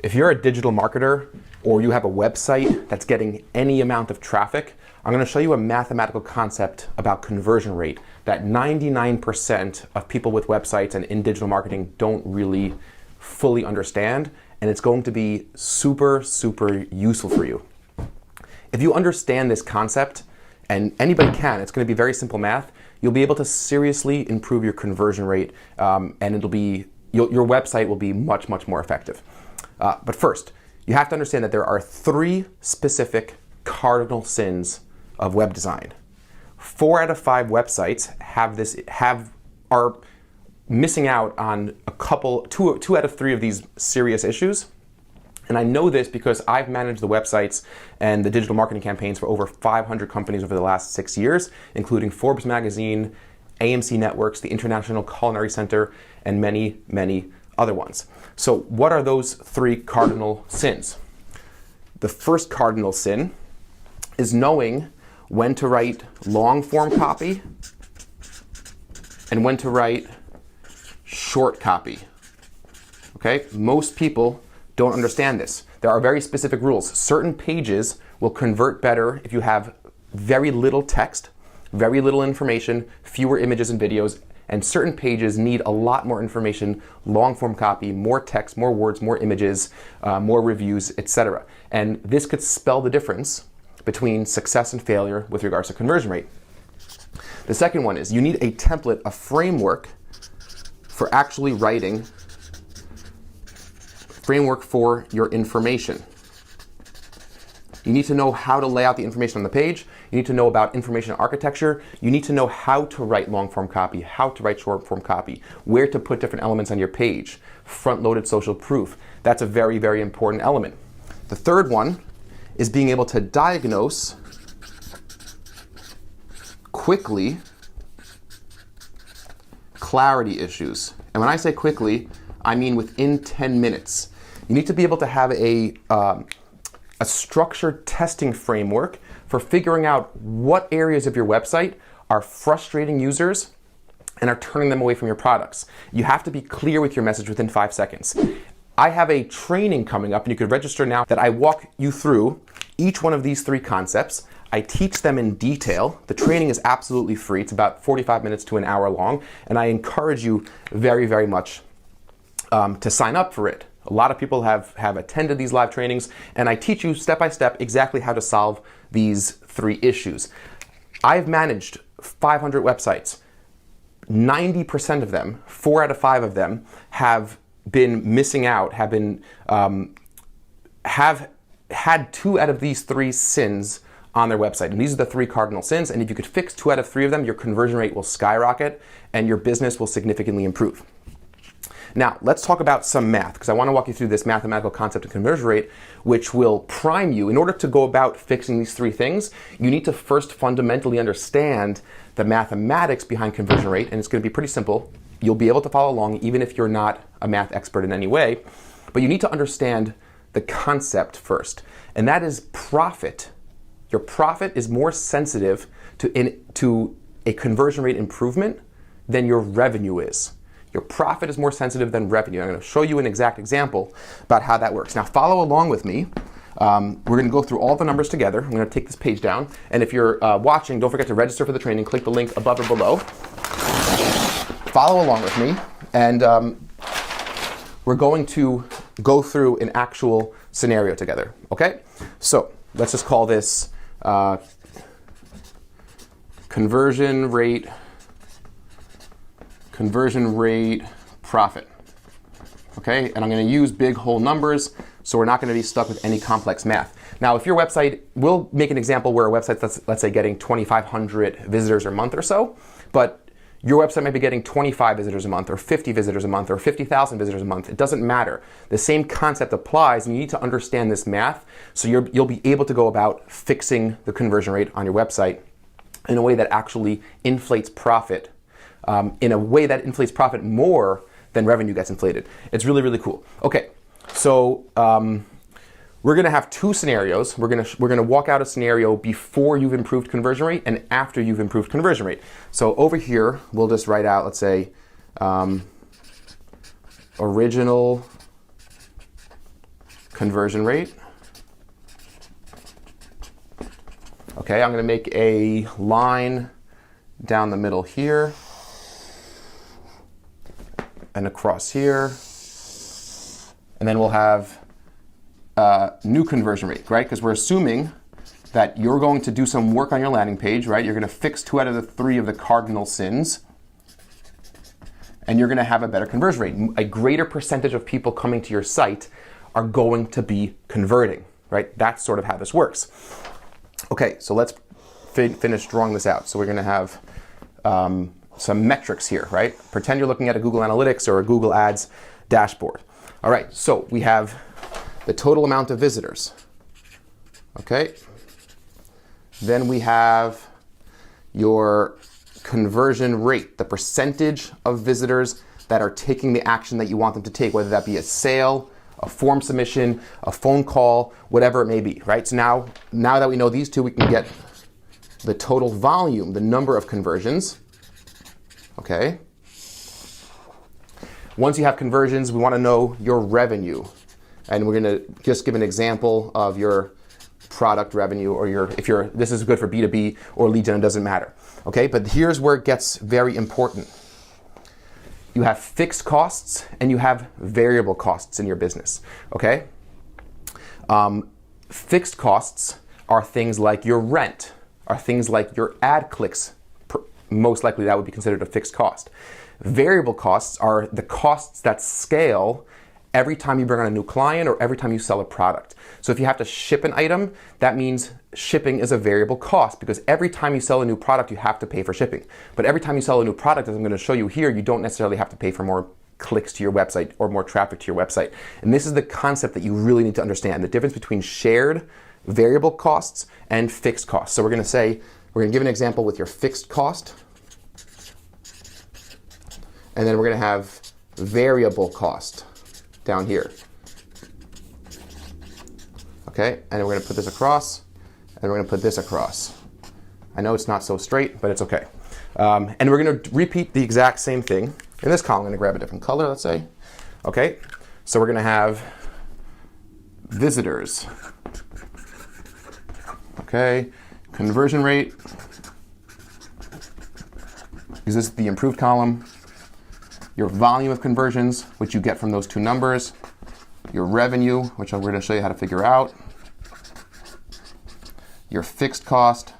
If you're a digital marketer or you have a website that's getting any amount of traffic, I'm going to show you a mathematical concept about conversion rate that 99% of people with websites and in digital marketing don't really fully understand, and it's going to be super, super useful for you. If you understand this concept, and anybody can, it's going to be very simple math, you'll be able to seriously improve your conversion rate, and your website will be much, much more effective. But first, you have to understand that there are 3 specific cardinal sins of web design. 4 out of 5 websites are missing out on two out of 3 of these serious issues. And I know this because I've managed the websites and the digital marketing campaigns for over 500 companies over the last 6 years, including Forbes magazine, AMC Networks, the International Culinary Center, and many, many other ones. So what are those 3 cardinal sins? The first cardinal sin is knowing when to write long form copy and when to write short copy. Okay? Most people don't understand this. There are very specific rules. Certain pages will convert better if you have very little text, very little information, fewer images and videos, and certain pages need a lot more information, long form copy, more text, more words, more images, more reviews, etc. And this could spell the difference between success and failure with regards to conversion rate. The second one is you need a template, a framework for actually writing, framework for your information. You need to know how to lay out the information on the page. You need to know about information architecture. You need to know how to write long form copy, how to write short form copy, where to put different elements on your page, front-loaded social proof. That's a very, very important element. The third one is being able to diagnose quickly clarity issues. And when I say quickly, I mean within 10 minutes. You need to be able to have a structured testing framework for figuring out what areas of your website are frustrating users and are turning them away from your products. You have to be clear with your message within 5 seconds. I have a training coming up, and you could register now, that I walk you through each one of these 3 concepts. I teach them in detail. The training is absolutely free. It's about 45 minutes to an hour long, and I encourage you very, very much to sign up for it. A lot of people have attended these live trainings, and I teach you step by step exactly how to solve these 3 issues. I've managed 500 websites. 90% of them, 4 out of 5 of them, have been missing out, have had 2 out of these 3 sins on their website. And these are the 3 cardinal sins, and if you could fix 2 out of 3 of them, your conversion rate will skyrocket and your business will significantly improve. Now, let's talk about some math, because I want to walk you through this mathematical concept of conversion rate, which will prime you. In order to go about fixing these 3 things, you need to first fundamentally understand the mathematics behind conversion rate, and it's going to be pretty simple. You'll be able to follow along even if you're not a math expert in any way, but you need to understand the concept first, and that is profit. Your profit is more sensitive to a conversion rate improvement than your revenue is. Your profit is more sensitive than revenue. I'm going to show you an exact example about how that works. Now follow along with me. We're going to go through all the numbers together. I'm going to take this page down, and if you're watching, don't forget to register for the training. Click the link above or below. Follow along with me, and we're going to go through an actual scenario together, okay? So let's just call this conversion rate profit, okay? And I'm going to use big whole numbers, so we're not going to be stuck with any complex math. Now, if your website, we'll make an example where a website that's, let's say, getting 2,500 visitors a month or so, but your website might be getting 25 visitors a month or 50 visitors a month or 50,000 visitors a month. It doesn't matter. The same concept applies, and you need to understand this math so you'll be able to go about fixing the conversion rate on your website in a way that actually inflates profit, in a way that inflates profit more than revenue gets inflated. It's really, really cool. Okay, so we're going to have 2 scenarios. We're going to walk out a scenario before you've improved conversion rate and after you've improved conversion rate. So over here, we'll just write out, let's say, original conversion rate. Okay, I'm going to make a line down the middle here and across here. And then we'll have new conversion rate, right? Because we're assuming that you're going to do some work on your landing page, right? You're going to fix 2 out of the 3 of the cardinal sins, and you're going to have a better conversion rate. A greater percentage of people coming to your site are going to be converting, right? That's sort of how this works. Okay, so let's finish drawing this out. So we're going to have some metrics here, right? Pretend you're looking at a Google Analytics or a Google Ads dashboard. All right, so we have the total amount of visitors. Okay. Then we have your conversion rate, the percentage of visitors that are taking the action that you want them to take, whether that be a sale, a form submission, a phone call, whatever it may be, right? So now that we know these two, we can get the total volume, the number of conversions, okay? Once you have conversions, we want to know your revenue. And we're going to just give an example of your product revenue, or this is good for B2B or lead gen, it doesn't matter. Okay, but here's where it gets very important. You have fixed costs and you have variable costs in your business. Okay, fixed costs are things like your rent, are things like your ad clicks. Most likely that would be considered a fixed cost. Variable costs are the costs that scale every time you bring on a new client or every time you sell a product. So if you have to ship an item, that means shipping is a variable cost, because every time you sell a new product, you have to pay for shipping. But every time you sell a new product, as I'm going to show you here, you don't necessarily have to pay for more clicks to your website or more traffic to your website. And this is the concept that you really need to understand, the difference between shared variable costs and fixed costs. So we're going to give an example with your fixed cost, and then we're going to have variable cost down here. Okay, and we're going to put this across, and we're going to put this across. I know it's not so straight, but it's okay. And we're going to repeat the exact same thing in this column. I'm going to grab a different color, let's say. Okay, so we're going to have visitors. Okay, conversion rate. Is this the improved column? Your volume of conversions, which you get from those two numbers. Your revenue, which we're going to show you how to figure out. Your fixed cost.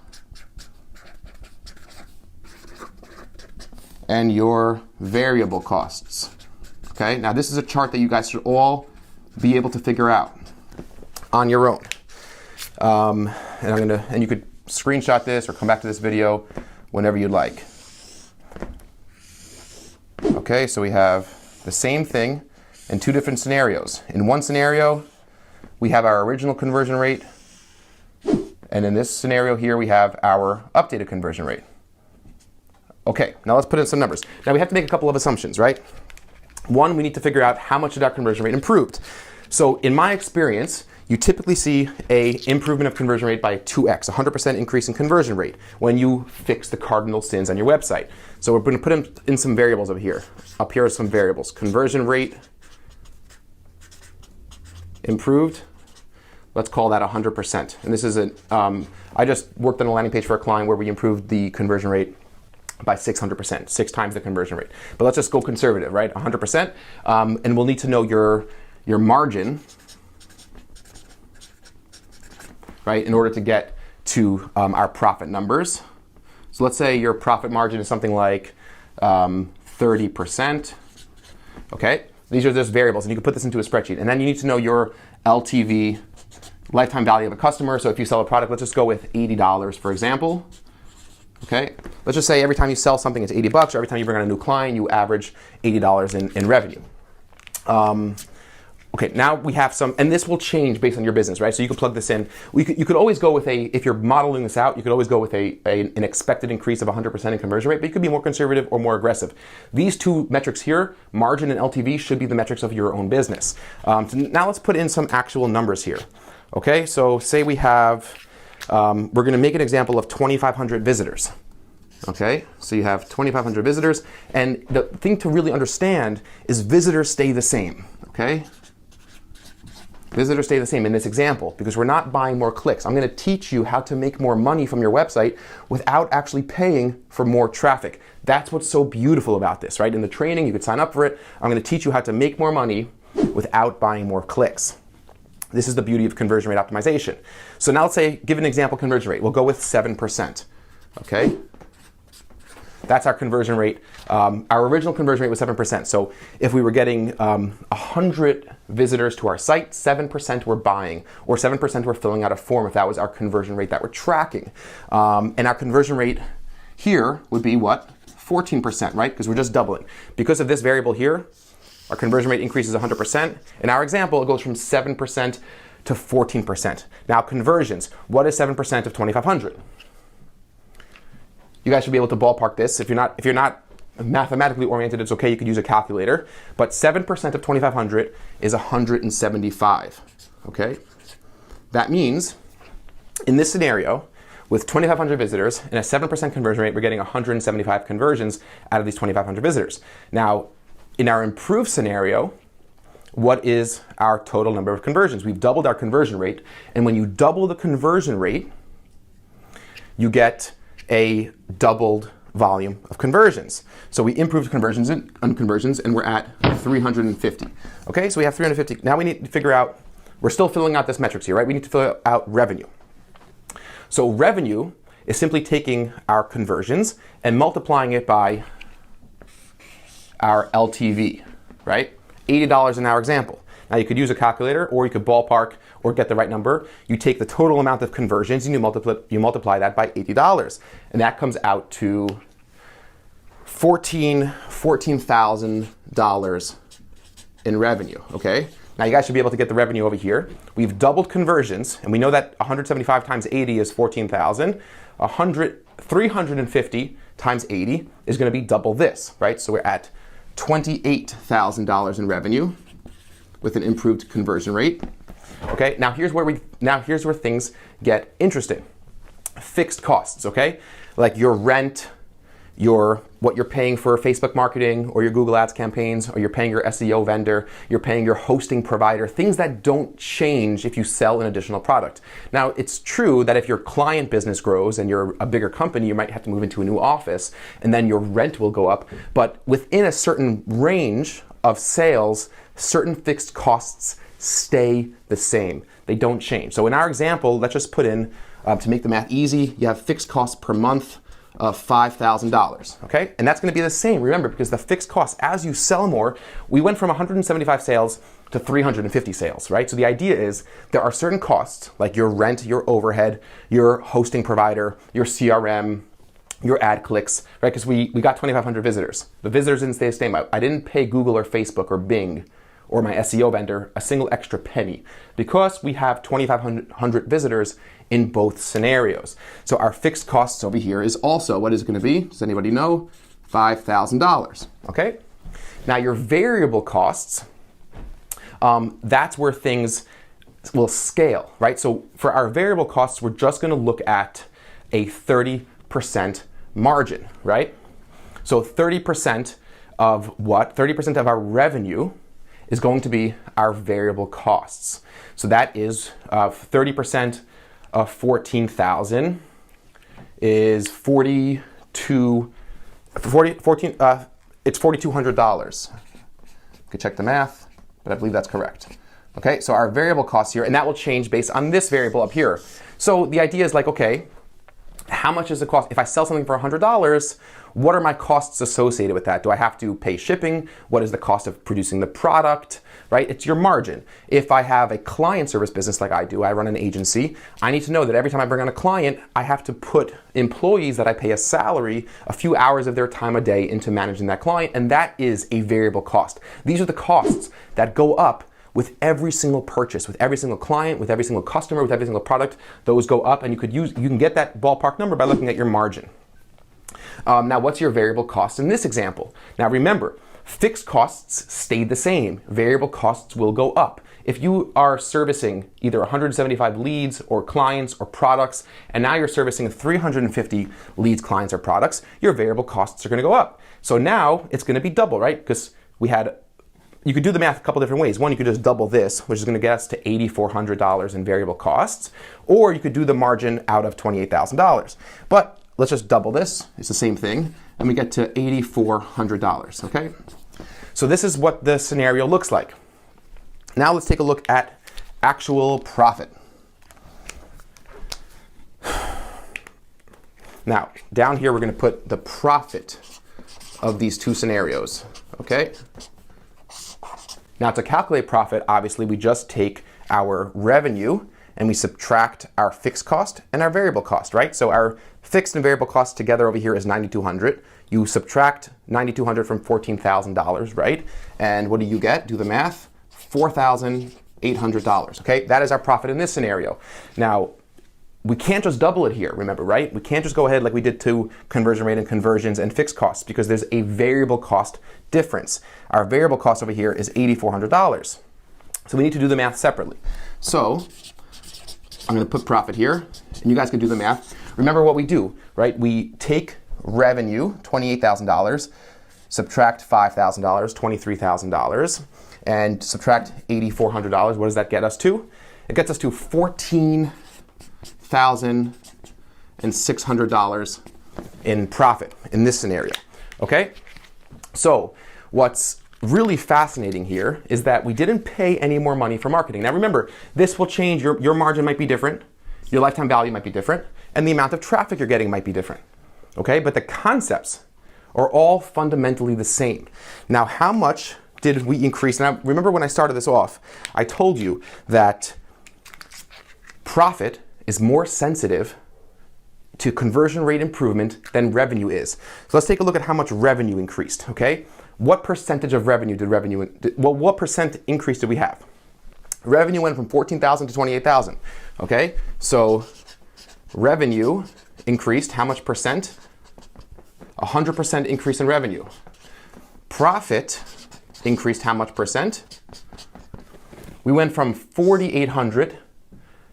And your variable costs. Okay, now this is a chart that you guys should all be able to figure out on your own. And you could screenshot this or come back to this video whenever you'd like. Okay, so we have the same thing in two different scenarios. In one scenario, we have our original conversion rate, and in this scenario here, we have our updated conversion rate. Okay, now let's put in some numbers. Now we have to make a couple of assumptions, right? One, we need to figure out how much of that conversion rate improved. So in my experience, you typically see an improvement of conversion rate by 2x, 100% increase in conversion rate when you fix the cardinal sins on your website. So we're going to put in some variables over here. Up here are some variables. Conversion rate improved. Let's call that 100%. And this is I just worked on a landing page for a client where we improved the conversion rate by 600%, 6 times the conversion rate. But let's just go conservative, right? 100%. And we'll need to know your margin, right, in order to get to our profit numbers. So let's say your profit margin is something like 30%. Okay, these are just variables, and you can put this into a spreadsheet. And then you need to know your LTV, lifetime value of a customer. So if you sell a product, let's just go with $80, for example. Okay, let's just say every time you sell something, it's $80, or every time you bring on a new client, you average $80 in revenue. Okay, now we have some, and this will change based on your business, right? So you can plug this in. You could always go with if you're modeling this out, you could always go with an expected increase of 100% in conversion rate, but you could be more conservative or more aggressive. These two metrics here, margin and LTV, should be the metrics of your own business. So now let's put in some actual numbers here. Okay, so say we have, we're gonna make an example of 2,500 visitors. Okay, so you have 2,500 visitors, and the thing to really understand is visitors stay the same, okay? Visitors stay the same in this example because we're not buying more clicks. I'm going to teach you how to make more money from your website without actually paying for more traffic. That's what's so beautiful about this, right? In the training, you could sign up for it. I'm going to teach you how to make more money without buying more clicks. This is the beauty of conversion rate optimization. So now let's say, give an example conversion rate. We'll go with 7%, okay? That's our conversion rate. Our original conversion rate was 7%. So if we were getting 100 visitors to our site, 7% were buying, or 7% were filling out a form if that was our conversion rate that we're tracking. And our conversion rate here would be what? 14%, right? Because we're just doubling. Because of this variable here, our conversion rate increases 100%. In our example, it goes from 7% to 14%. Now conversions, what is 7% of 2,500? You guys should be able to ballpark this. If you're not mathematically oriented, it's okay, you could use a calculator. But 7% of 2,500 is 175, okay? That means, in this scenario, with 2,500 visitors and a 7% conversion rate, we're getting 175 conversions out of these 2,500 visitors. Now, in our improved scenario, what is our total number of conversions? We've doubled our conversion rate, and when you double the conversion rate, you get a doubled volume of conversions. So we improved conversions and we're at 350. Okay, so we have 350. Now we need to figure out, we're still filling out this metrics here, right? We need to fill out revenue. So revenue is simply taking our conversions and multiplying it by our LTV, right? $80 in our example. Now you could use a calculator or you could ballpark or get the right number. You take the total amount of conversions and you multiply that by $80. And that comes out to $14,000 in revenue, okay? Now you guys should be able to get the revenue over here. We've doubled conversions and we know that 175 times 80 is 14,000. 350 times 80 is going to be double this, right? So we're at $28,000 in revenue with an improved conversion rate. Okay, now here's where things get interesting. Fixed costs, okay? Like your rent, what you're paying for Facebook marketing or your Google Ads campaigns, or you're paying your SEO vendor, you're paying your hosting provider, things that don't change if you sell an additional product. Now, it's true that if your client business grows and you're a bigger company, you might have to move into a new office and then your rent will go up. But within a certain range of sales, certain fixed costs stay the same. They don't change. So in our example, let's just put in, to make the math easy, you have fixed costs per month of $5,000, okay? And that's gonna be the same, remember, because the fixed costs, as you sell more, we went from 175 sales to 350 sales, right? So the idea is there are certain costs, like your rent, your overhead, your hosting provider, your CRM, your ad clicks, right? Because we got 2,500 visitors. The visitors didn't stay the same. I didn't pay Google or Facebook or Bing or my SEO vendor a single extra penny because we have 2,500 visitors in both scenarios. So our fixed costs over here is also, what is it going to be? Does anybody know? $5,000, okay? Now your variable costs, that's where things will scale, right? So for our variable costs, we're just going to look at a 30% margin, right? So 30% of what? 30% of our revenue is going to be our variable costs. So that is 30% of 14,000 is it's $4,200. You could check the math, but I believe that's correct. Okay, so our variable costs here, and that will change based on this variable up here. So the idea is like, okay, how much is the cost? If I sell something for $100, what are my costs associated with that? Do I have to pay shipping? What is the cost of producing the product, right? It's your margin. If I have a client service business like I do, I run an agency, I need to know that every time I bring on a client, I have to put employees that I pay a salary, a few hours of their time a day into managing that client, and that is a variable cost. These are the costs that go up with every single purchase, with every single client, with every single customer, with every single product. Those go up, and you can get that ballpark number by looking at your margin. Now, what's your variable cost in this example? Now remember, fixed costs stayed the same. Variable costs will go up. If you are servicing either 175 leads or clients or products, and now you're servicing 350 leads, clients, or products, your variable costs are gonna go up. So now it's gonna be double, right? Because we had you could do the math a couple different ways. One, you could just double this, which is going to get us to $8,400 in variable costs, or you could do the margin out of $28,000. But let's just double this. It's the same thing, and we get to $8,400, okay? So this is what the scenario looks like. Now let's take a look at actual profit. Now, down here we're going to put the profit of these two scenarios, okay? Now to calculate profit, obviously we just take our revenue and we subtract our fixed cost and our variable cost, right? So our fixed and variable costs together over here is $9,200. You subtract $9,200 from $14,000, right? And what do you get? Do the math. $4,800, okay? That is our profit in this scenario. Now, we can't just double it here, remember, right? We can't just go ahead like we did to conversion rate and conversions and fixed costs because there's a variable cost difference. Our variable cost over here is $8,400. So we need to do the math separately. So I'm going to put profit here, and you guys can do the math. Remember what we do, right? We take revenue, $28,000, subtract $5,000, $23,000, and subtract $8,400. What does that get us to? It gets us to $14,600 in profit in this scenario, okay? So what's really fascinating here is that we didn't pay any more money for marketing. Now remember, this will change. Your margin might be different, your lifetime value might be different, and the amount of traffic you're getting might be different, okay? But the concepts are all fundamentally the same. Now, how much did we increase? Now, remember when I started this off, I told you that profit is more sensitive to conversion rate improvement than revenue is. So let's take a look at how much revenue increased, okay? What percentage of revenue what percent increase did we have? Revenue went from 14,000 to 28,000, okay? So revenue increased how much percent? 100% increase in revenue. Profit increased how much percent? We went from 4,800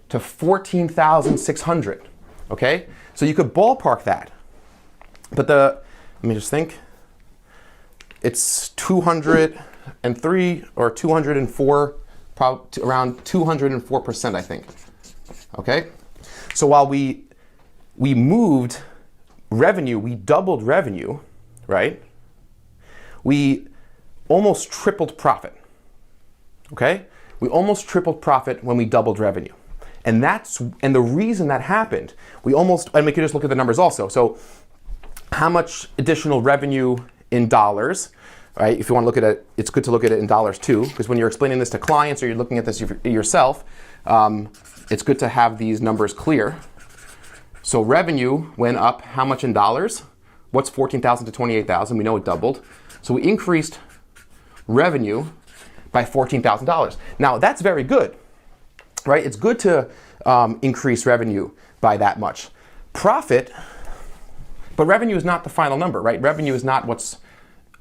to 14,600, okay? So you could ballpark that. But let me just think. It's 203 or 204, probably around 204%, I think, okay? So while we moved revenue, we doubled revenue, right? We almost tripled profit, okay? We almost tripled profit when we doubled revenue. And the reason that happened, and we can just look at the numbers also. So how much additional revenue in dollars, right? If you want to look at it, it's good to look at it in dollars too, because when you're explaining this to clients or you're looking at this yourself, it's good to have these numbers clear. So revenue went up how much in dollars? What's 14,000 to 28,000? We know it doubled. So we increased revenue by $14,000. Now that's very good. Right? It's good to increase revenue by that much. Profit, but revenue is not the final number, right? Revenue is not what's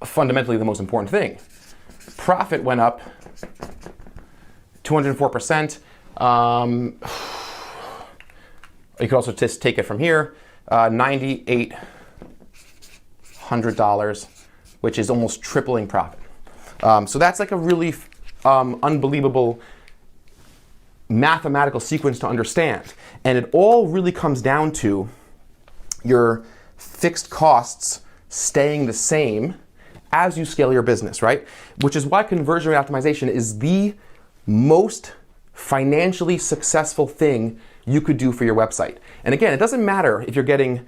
fundamentally the most important thing. Profit went up 204%. You could also just take it from here, $9,800, which is almost tripling profit. So that's like a really unbelievable mathematical sequence to understand. And it all really comes down to your fixed costs staying the same as you scale your business, right? Which is why conversion rate optimization is the most financially successful thing you could do for your website. And again, it doesn't matter if you're getting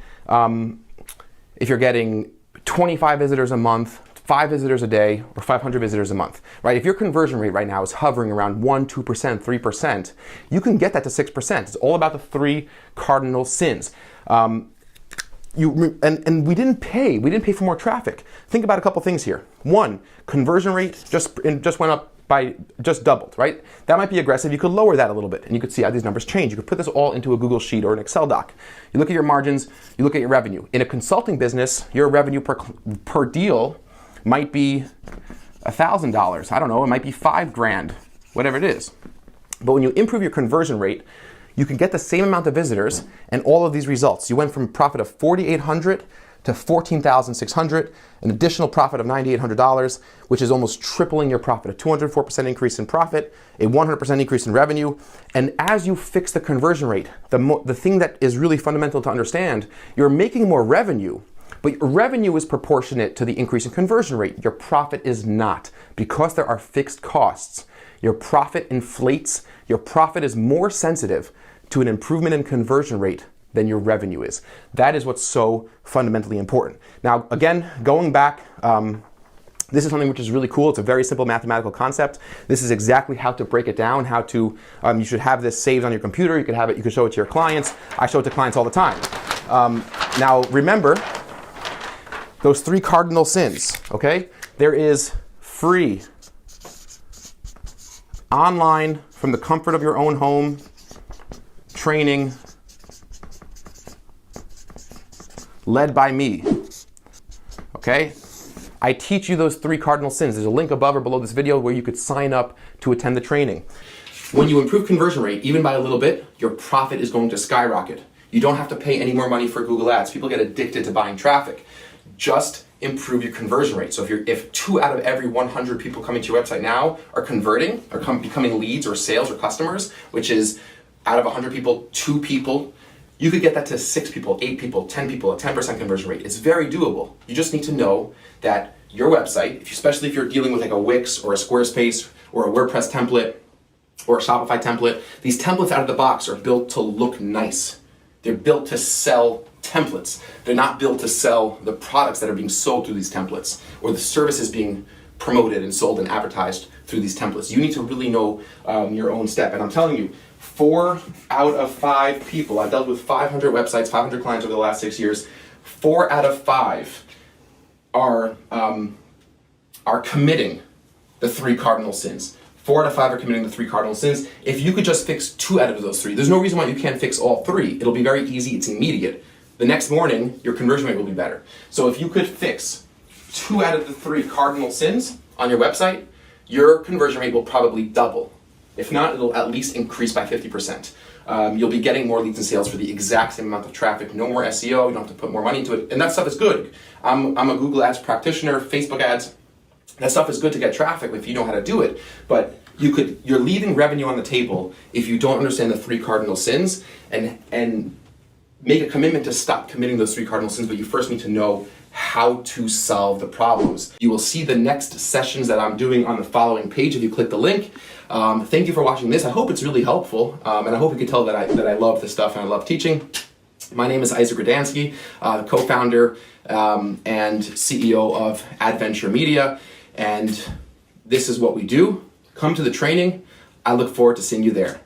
25 visitors a month, 5 visitors a day, or 500 visitors a month, right? If your conversion rate right now is hovering around 1%, 2%, 3%, you can get that to 6%. It's all about the 3 cardinal sins. And we didn't pay for more traffic. Think about a couple things here. One, conversion rate just went up just doubled, right? That might be aggressive. You could lower that a little bit and you could see how these numbers change. You could put this all into a Google Sheet or an Excel doc. You look at your margins, you look at your revenue. In a consulting business, your revenue per deal might be $1,000. I don't know, it might be $5,000, whatever it is. But when you improve your conversion rate, you can get the same amount of visitors and all of these results. You went from a profit of $4,800 to $14,600, an additional profit of $9,800, which is almost tripling your profit, a 204% increase in profit, a 100% increase in revenue. And as you fix the conversion rate, the thing that is really fundamental to understand, you're making more revenue, but your revenue is proportionate to the increase in conversion rate. Your profit is not. Because there are fixed costs, your profit inflates. Your profit is more sensitive to an improvement in conversion rate than your revenue is. That is what's so fundamentally important. Now, again, going back, this is something which is really cool. It's a very simple mathematical concept. This is exactly how to break it down, how to, you should have this saved on your computer. You could have it, you could show it to your clients. I show it to clients all the time. Now, remember those 3 cardinal sins, okay? There is free, online, from the comfort of your own home, training, led by me, okay? I teach you those 3 cardinal sins. There's a link above or below this video where you could sign up to attend the training. When you improve conversion rate, even by a little bit, your profit is going to skyrocket. You don't have to pay any more money for Google Ads. People get addicted to buying traffic. Just improve your conversion rate. So if 2 out of every 100 people coming to your website now are converting, or becoming leads or sales or customers, which is out of 100 people, 2 people, you could get that to 6 people, 8 people, 10 people, a 10% conversion rate. It's very doable. You just need to know that your website, especially if you're dealing with like a Wix or a Squarespace or a WordPress template or a Shopify template, these templates out of the box are built to look nice. They're built to sell templates. They're not built to sell the products that are being sold through these templates or the services being promoted and sold and advertised through these templates. You need to really know your own step. And I'm telling you, 4 out of 5 people, I've dealt with 500 websites, 500 clients over the last 6 years, 4 out of 5 are committing the 3 cardinal sins. 4 out of 5 are committing the 3 cardinal sins. If you could just fix 2 out of those 3, there's no reason why you can't fix all 3. It'll be very easy, it's immediate. The next morning, your conversion rate will be better. So if you could fix 2 out of the 3 cardinal sins on your website, your conversion rate will probably double. If not, it'll at least increase by 50%. You'll be getting more leads and sales for the exact same amount of traffic. No more SEO, you don't have to put more money into it. And that stuff is good. I'm a Google Ads practitioner, Facebook ads. That stuff is good to get traffic if you know how to do it. But you're leaving revenue on the table if you don't understand the 3 cardinal sins and make a commitment to stop committing those 3 cardinal sins, but you first need to know how to solve the problems. You will see the next sessions that I'm doing on the following page if you click the link. Thank you for watching this. I hope it's really helpful, and I hope you can tell that I love this stuff and I love teaching. My name is Isaac Radanski, co-founder and CEO of Adventure Media, and this is what we do. Come to the training. I look forward to seeing you there.